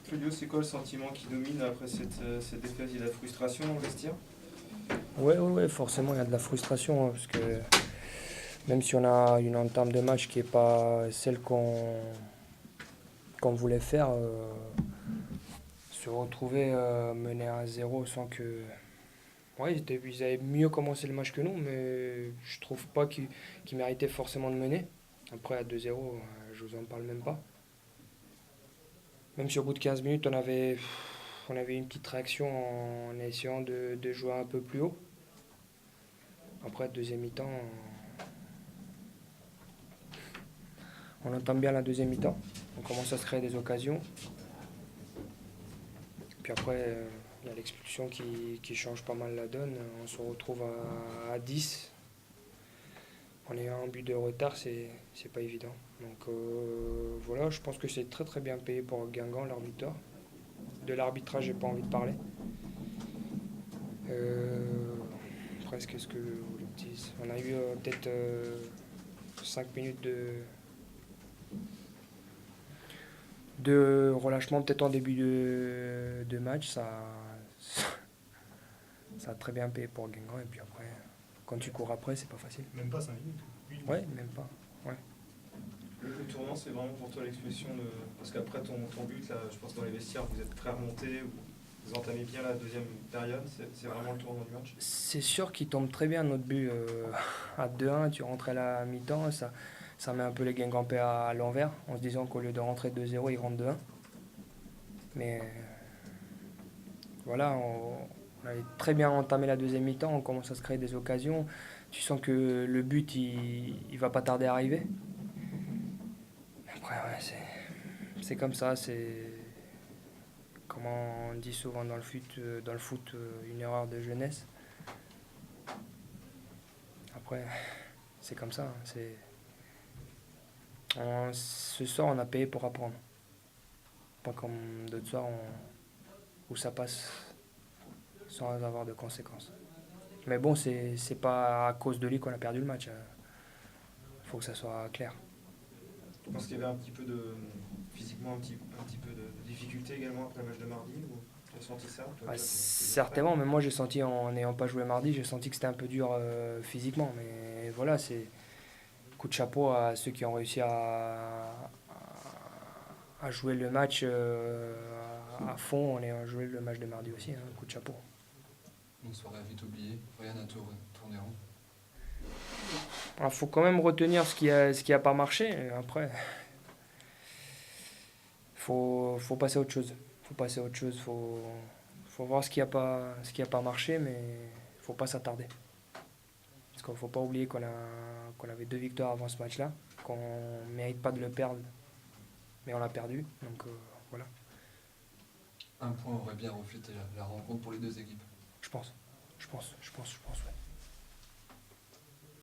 Claudio, c'est quoi le sentiment qui domine après cette défaite? Il y a de la frustration dans le vestiaire? Ouais, forcément, il y a de la frustration, hein, parce que même si on a une entame de match qui n'est pas celle qu'on voulait faire, se retrouver mené à 0 sans que. Ouais, ils avaient mieux commencé le match que nous, mais je trouve pas qu'ils méritaient forcément de mener. Après, à 2-0, je vous en parle même pas. Même si au bout de 15 minutes, on avait une petite réaction en essayant de jouer un peu plus haut. Après, deuxième mi-temps, on entame bien la deuxième mi-temps. On commence à se créer des occasions. Puis après, il y a l'expulsion qui change pas mal la donne. On se retrouve à 10. En ayant un but de retard, c'est pas évident. Donc voilà, je pense que c'est très très bien payé pour Guingamp, leur victoire. De l'arbitrage, j'ai pas envie de parler. Euh, Après, qu'est-ce que vous voulez que je dise? On a eu peut-être 5 minutes de relâchement, peut-être en début de match. Ça a très bien payé pour Guingamp. Et puis après, quand tu cours après, c'est pas facile. Même pas 5 minutes. 8 minutes. Ouais, même pas. Ouais. Le coup de tournant, c'est vraiment pour toi l'expulsion de. Parce qu'après ton but, là, je pense que dans les vestiaires, vous êtes très remonté, vous entamez bien la deuxième période, c'est vraiment le tournant du match. C'est sûr qu'il tombe très bien notre but à 2-1. Tu rentres à la mi-temps, ça met un peu les Guingampais à l'envers, en se disant qu'au lieu de rentrer 2-0, ils rentrent 2-1. Mais voilà, on avait très bien entamé la deuxième mi-temps, on commence à se créer des occasions. Tu sens que le but, il va pas tarder à arriver. Après, ouais, c'est comme ça, c'est comme on dit souvent dans le foot, une erreur de jeunesse. Après, c'est comme ça. Ce soir, on a payé pour apprendre. Pas comme d'autres soirs où ça passe sans avoir de conséquences. Mais bon, c'est pas à cause de lui qu'on a perdu le match. Faut que ça soit clair. Je pense qu'il y avait un petit peu de. Physiquement, un petit peu de difficulté également après le match de mardi, ou tu as senti ça toi, Ouais, toi, certainement, mais moi j'ai senti en n'ayant pas joué mardi, j'ai senti que c'était un peu dur physiquement. Mais voilà, c'est coup de chapeau à ceux qui ont réussi à jouer le match à fond en ayant joué le match de mardi aussi. Hein, coup de chapeau. Une soirée vite oubliée, rien à tourner rond. Il faut quand même retenir ce qui a pas marché. Et après, faut passer à autre chose. Faut passer à autre chose. Faut voir ce qui a pas marché, mais faut pas s'attarder. Parce qu'il ne faut pas oublier qu'on avait 2 victoires avant ce match-là, qu'on ne mérite pas de le perdre, mais on l'a perdu. Donc voilà, Un point aurait bien reflété la rencontre pour les deux équipes. je pense. Ouais.